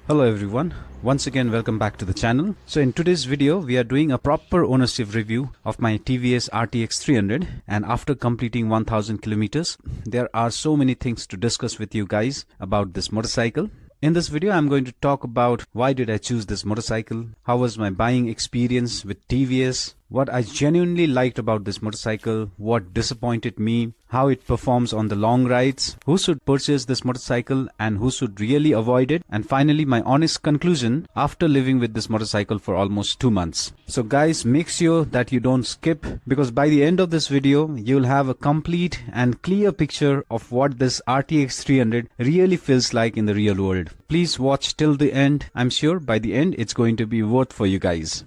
Hello everyone, once again welcome back to the channel. So in today's video we are doing a proper ownership review of my TVS RTX 300, and after completing 1000 kilometers there are so many things to discuss with you guys about this motorcycle. In this video I'm going to talk about why did I choose this motorcycle, how was my buying experience with TVS, what I genuinely liked about this motorcycle, what disappointed me, how it performs on the long rides, who should purchase this motorcycle and who should really avoid it, and finally my honest conclusion after living with this motorcycle for almost 2 months. So guys, make sure that you don't skip, because by the end of this video you'll have a complete and clear picture of what this RTX 300 really feels like in the real world. Please watch till the end. I'm sure by the end it's going to be worth for you guys.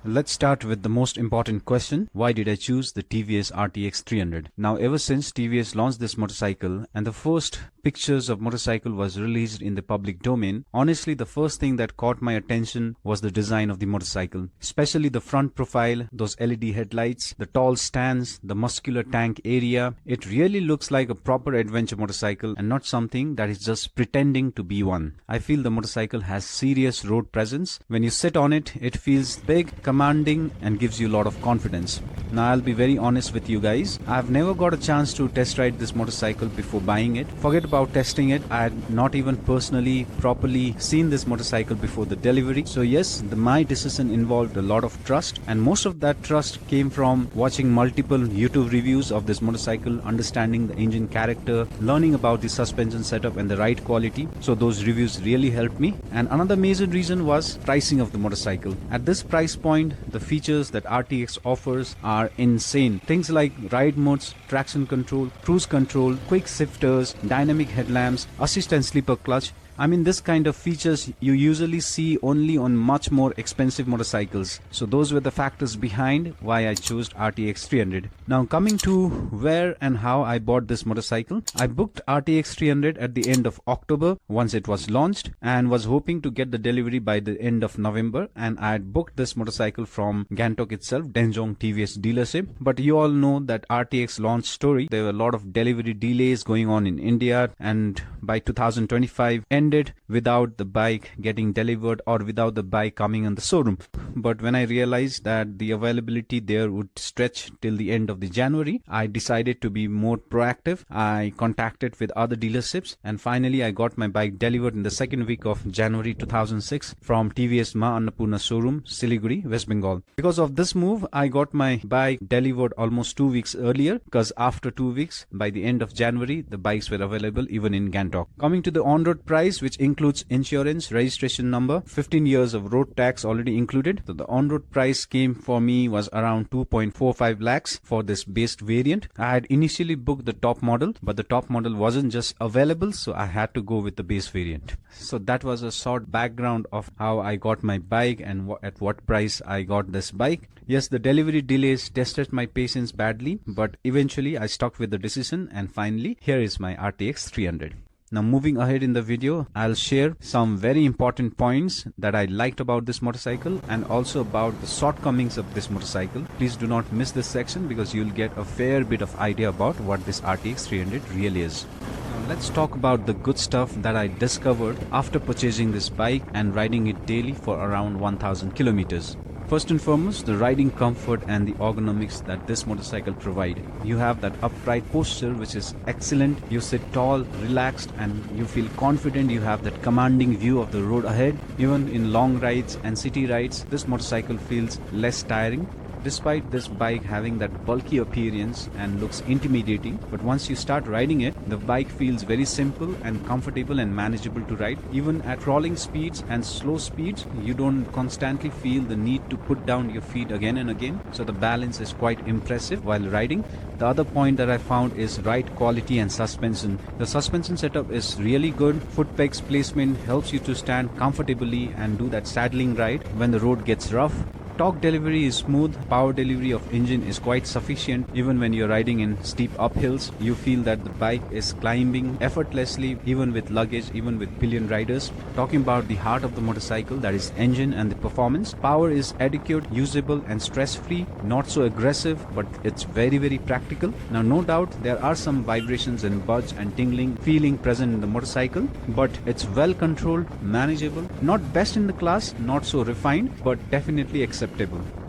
Let's start with the most important question. Why did I choose the TVS RTX 300? Now, ever since TVS launched this motorcycle and the first pictures of motorcycle was released in the public domain, honestly the first thing that caught my attention was the design of the motorcycle, especially the front profile, those LED headlights, the tall stands, the muscular tank area. It really looks like a proper adventure motorcycle and not something that is just pretending to be one. I feel the motorcycle has serious road presence. When you sit on it, it feels big, commanding, and gives you a lot of confidence. Now I'll be very honest with you guys, I've never got a chance to test ride this motorcycle before buying it. Forget about testing it, I had not even personally properly seen this motorcycle before the delivery. So yes, my decision involved a lot of trust, and most of that trust came from watching multiple YouTube reviews of this motorcycle, understanding the engine character, learning about the suspension setup and the ride quality. So those reviews really helped me. And another major reason was pricing of the motorcycle. At this price point, the features that RTX offers are insane. Things like ride modes, traction control, cruise control, quick shifters, dynamic headlamps, assist and sleeper clutch. I mean, this kind of features you usually see only on much more expensive motorcycles. So those were the factors behind why I chose RTX 300. Now coming to where and how I bought this motorcycle. I booked RTX 300 at the end of October once it was launched, and was hoping to get the delivery by the end of November, and I had booked this motorcycle from Gangtok itself, Denjong TVS dealership. But you all know that RTX launch story. There were a lot of delivery delays going on in India, and by 2025 ended without the bike getting delivered or without the bike coming in the showroom. But when I realized that the availability there would stretch till the end of the January, I decided to be more proactive. I contacted with other dealerships, and finally I got my bike delivered in the second week of January 2006 from TVS Ma Annapurna showroom, Siliguri, West Bengal. Because of this move, I got my bike delivered almost 2 weeks earlier, because after 2 weeks, by the end of January, the bikes were available even in Gangtok. Coming to the on-road price, which includes insurance, registration number, 15 years of road tax already included. So the on-road price came for me was around 2.45 lakhs for this base variant. I had initially booked the top model, but the top model wasn't just available, so I had to go with the base variant. So that was a short background of how I got my bike and at what price I got this bike. Yes, the delivery delays tested my patience badly, but eventually I stuck with the decision, and finally here is my RTX 300. Now moving ahead in the video, I'll share some very important points that I liked about this motorcycle and also about the shortcomings of this motorcycle. Please do not miss this section, because you'll get a fair bit of idea about what this RTX 300 really is. Now let's talk about the good stuff that I discovered after purchasing this bike and riding it daily for around 1000 kilometers. First and foremost, the riding comfort and the ergonomics that this motorcycle provides. You have that upright posture which is excellent. You sit tall, relaxed, and you feel confident. You have that commanding view of the road ahead. Even in long rides and city rides, this motorcycle feels less tiring. Despite this bike having that bulky appearance and looks intimidating, but once you start riding it, the bike feels very simple and comfortable and manageable to ride. Even at crawling speeds and slow speeds, you don't constantly feel the need to put down your feet again and again. So the balance is quite impressive while riding. The other point that I found is ride quality and suspension. The suspension setup is really good. Foot pegs placement helps you to stand comfortably and do that saddling ride when the road gets rough. Torque delivery is smooth, power delivery of engine is quite sufficient. Even when you're riding in steep uphills, you feel that the bike is climbing effortlessly, even with luggage, even with pillion riders. Talking about the heart of the motorcycle, that is engine and the performance. Power is adequate, usable and stress-free, not so aggressive, but it's very practical. Now no doubt there are some vibrations and buzz and tingling feeling present in the motorcycle, but it's well controlled, manageable, not best in the class, not so refined, but definitely acceptable.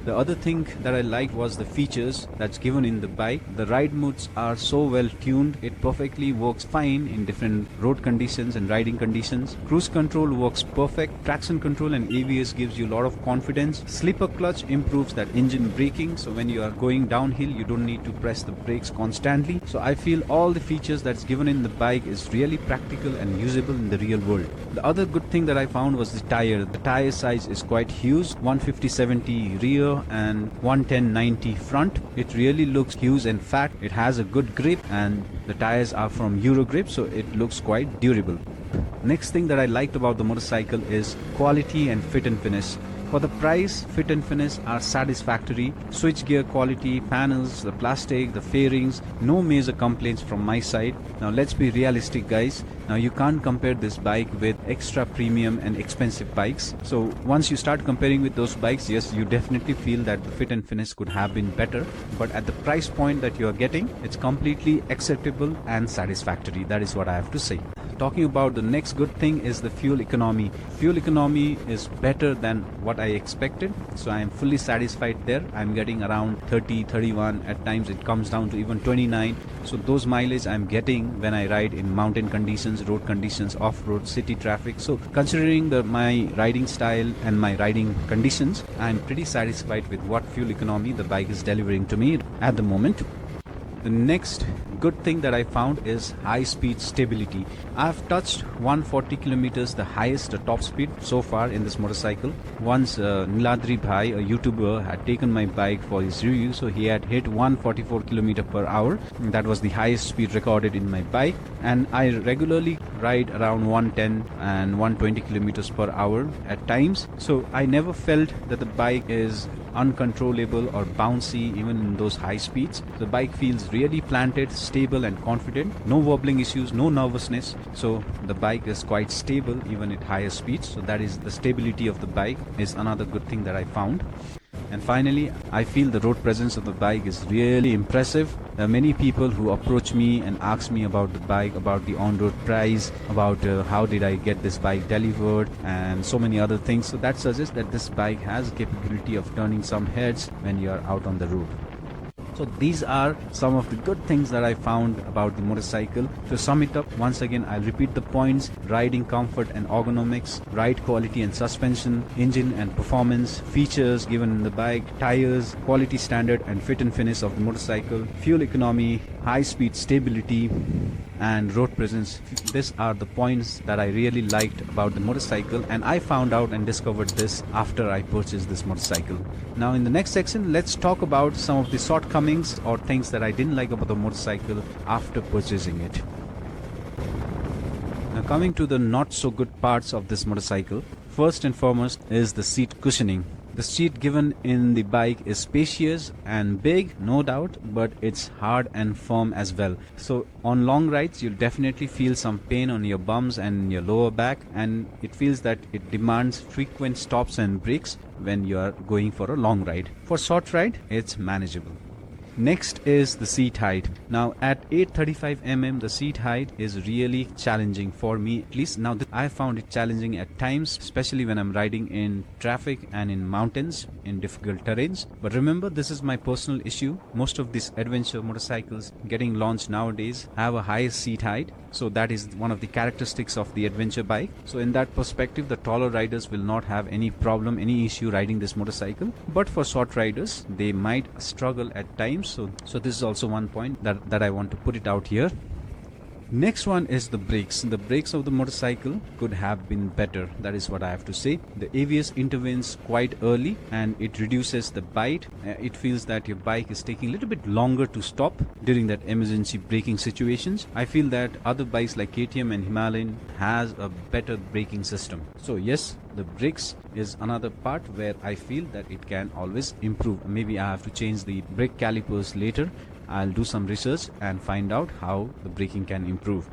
The other thing that I liked was the features that's given in the bike. The ride modes are so well tuned, it perfectly works fine in different road conditions and riding conditions. Cruise control works perfect, traction control and ABS gives you a lot of confidence. Slipper clutch improves that engine braking, so when you are going downhill you don't need to press the brakes constantly. So I feel all the features that's given in the bike is really practical and usable in the real world. The other good thing that I found was the tire. The tire size is quite huge, 150/70 rear and 110/90 front. It really looks huge and fat. It has a good grip and the tires are from Euro grip, so it looks quite durable. Next thing that I liked about the motorcycle is quality and fit and finish. For the price, fit and finish are satisfactory. Switchgear quality, panels, the plastic, the fairings, no major complaints from my side. Now let's be realistic guys. Now you can't compare this bike with extra premium and expensive bikes. So once you start comparing with those bikes, yes, you definitely feel that the fit and finish could have been better. But at the price point that you are getting, it's completely acceptable and satisfactory. That is what I have to say. Talking about the next good thing is the fuel economy. Fuel economy is better than what I expected, so I am fully satisfied there. I'm getting around 30, 31, at times it comes down to even 29. So those mileage I'm getting when I ride in mountain conditions, road conditions, off-road, city traffic. So considering my riding style and my riding conditions, I'm pretty satisfied with what fuel economy the bike is delivering to me at the moment. The next good thing that I found is high speed stability. I've touched 140 kilometers, the highest top speed so far in this motorcycle. Once Niladri Bhai, a YouTuber, had taken my bike for his review, so he had hit 144 kilometers per hour. That was the highest speed recorded in my bike, and I regularly ride around 110 and 120 kilometers per hour at times. So I never felt that the bike is uncontrollable or bouncy even in those high speeds. The bike feels really planted, stable and confident. No wobbling issues, no nervousness. So the bike is quite stable even at higher speeds. So that is the stability of the bike is another good thing that I found. And finally, I feel the road presence of the bike is really impressive. There are many people who approach me and ask me about the bike, about the on-road price, about how did I get this bike delivered, and so many other things. So that suggests that this bike has a capability of turning some heads when you are out on the road. So these are some of the good things that I found about the motorcycle. To sum it up, once again I'll repeat the points: riding comfort and ergonomics, ride quality and suspension, engine and performance, features given in the bike, tires, quality standard and fit and finish of the motorcycle, fuel economy, high speed stability and road presence. These are the points that I really liked about the motorcycle, and I found out and discovered this after I purchased this motorcycle. Now in the next section, let's talk about some of the shortcomings or things that I didn't like about the motorcycle after purchasing it. Now coming to the not so good parts of this motorcycle, first and foremost is the seat cushioning. The seat given in the bike is spacious and big, no doubt, but it's hard and firm as well. So on long rides, you'll definitely feel some pain on your bums and your lower back, and it feels that it demands frequent stops and breaks when you are going for a long ride. For short ride, it's manageable. Next is the seat height. Now at 835 mm, the seat height is really challenging for me, at least now. I found it challenging at times, especially when I'm riding in traffic and in mountains, in difficult terrains. But remember, this is my personal issue. Most of these adventure motorcycles getting launched nowadays have a high seat height. So that is one of the characteristics of the adventure bike. So in that perspective, the taller riders will not have any problem, any issue riding this motorcycle. But for short riders, they might struggle at times. So this is also one point that I want to put it out here. Next one is the brakes. The brakes of the motorcycle could have been better. That is what I have to say. The ABS intervenes quite early and it reduces the bite. It feels that your bike is taking a little bit longer to stop during that emergency braking situations. I feel that other bikes like KTM and Himalayan has a better braking system. So yes, the brakes is another part where I feel that it can always improve. Maybe I have to change the brake calipers later. I'll do some research and find out how the braking can improve.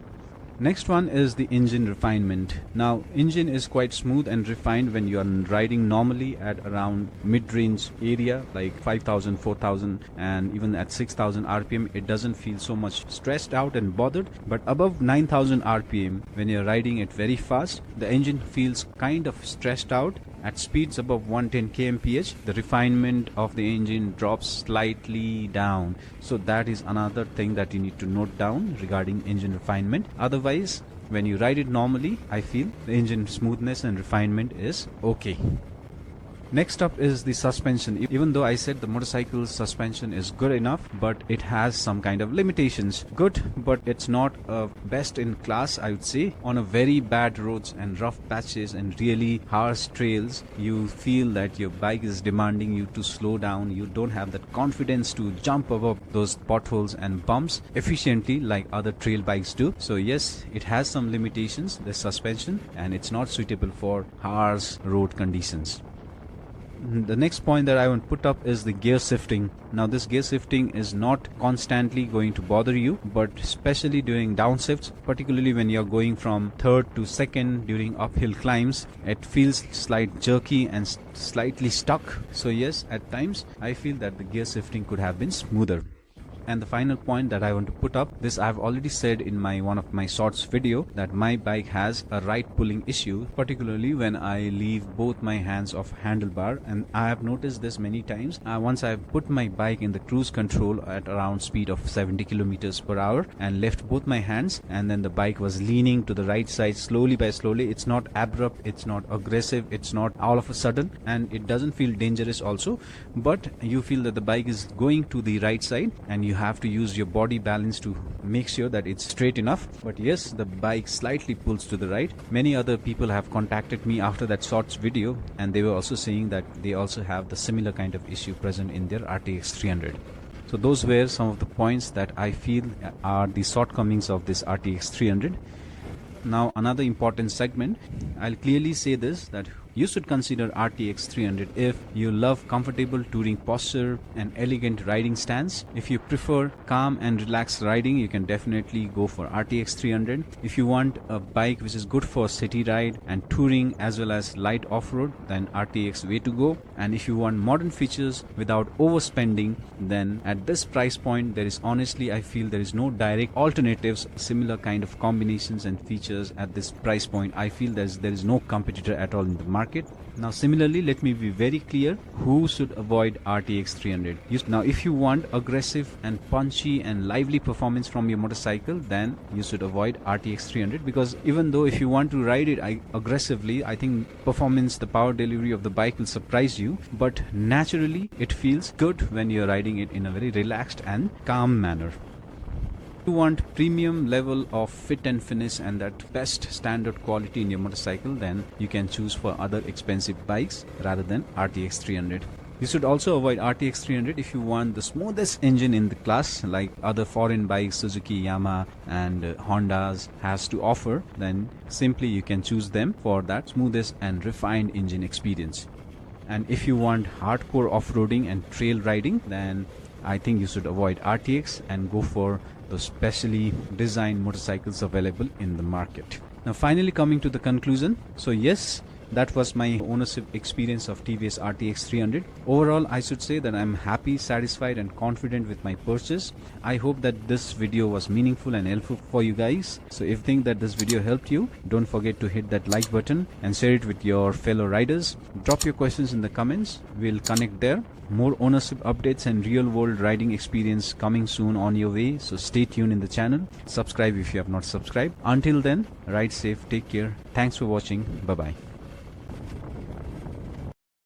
Next one is the engine refinement. Now, engine is quite smooth and refined when you are riding normally at around mid-range area like 5000, 4000 and even at 6000 RPM. It doesn't feel so much stressed out and bothered, but above 9000 RPM when you're riding it very fast, the engine feels kind of stressed out. At speeds above 110 kmph, the refinement of the engine drops slightly down. So that is another thing that you need to note down regarding engine refinement. Otherwise, when you ride it normally, I feel the engine smoothness and refinement is okay. Next up is the suspension. Even though I said the motorcycle's suspension is good enough, but it has some kind of limitations. Good, but it's not best in class, I would say. On a very bad roads and rough patches and really harsh trails, you feel that your bike is demanding you to slow down. You don't have that confidence to jump above those potholes and bumps efficiently like other trail bikes do. So yes, it has some limitations, the suspension, and it's not suitable for harsh road conditions. The next point that I want to put up is the gear shifting. Now this gear shifting is not constantly going to bother you, but especially during downshifts, particularly when you're going from third to second during uphill climbs, it feels slight jerky and slightly stuck. So yes, at times I feel that the gear shifting could have been smoother. And the final point that I want to put up, this I've already said in one of my shorts video, that my bike has a right pulling issue, particularly when I leave both my hands off handlebar, and I have noticed this many times. Once I put my bike in the cruise control at around speed of 70 kilometers per hour and left both my hands, and then the bike was leaning to the right side slowly by slowly. It's not abrupt, it's not aggressive, it's not all of a sudden, and it doesn't feel dangerous also, but you feel that the bike is going to the right side and you have to use your body balance to make sure that it's straight enough. But yes, the bike slightly pulls to the right. Many other people have contacted me after that shorts video, and they were also saying that they also have the similar kind of issue present in their RTX 300. So those were some of the points that I feel are the shortcomings of this RTX 300. Now another important segment, I'll clearly say this, that you should consider RTX 300 if you love comfortable touring posture and elegant riding stance. If you prefer calm and relaxed riding, you can definitely go for RTX 300. If you want a bike which is good for city ride and touring as well as light off-road, then RTX way to go. And if you want modern features without overspending, then at this price point there is honestly, I feel there is no direct alternatives, similar kind of combinations and features at this price point. I feel there is no competitor at all in the market. Now similarly, let me be very clear who should avoid RTX 300. Now if you want aggressive and punchy and lively performance from your motorcycle, then you should avoid RTX 300, because even though if you want to ride it aggressively, I think performance, the power delivery of the bike will surprise you, but naturally it feels good when you're riding it in a very relaxed and calm manner. If you want premium level of fit and finish and that best standard quality in your motorcycle, then you can choose for other expensive bikes rather than RTX 300. You should also avoid RTX 300 if you want the smoothest engine in the class, like other foreign bikes, Suzuki, Yamaha and Hondas has to offer. Then simply you can choose them for that smoothest and refined engine experience. And if you want hardcore off-roading and trail riding, then I think you should avoid RTX and go for the specially designed motorcycles available in the market. Now finally coming to the conclusion. So yes, that was my ownership experience of TVS RTX 300. Overall, I should say that I'm happy, satisfied and confident with my purchase. I hope that this video was meaningful and helpful for you guys. So if you think that this video helped you, don't forget to hit that like button and share it with your fellow riders. Drop your questions in the comments. We'll connect there. More ownership updates and real world riding experience coming soon on your way. So stay tuned in the channel. Subscribe if you have not subscribed. Until then, ride safe, take care. Thanks for watching. Bye bye.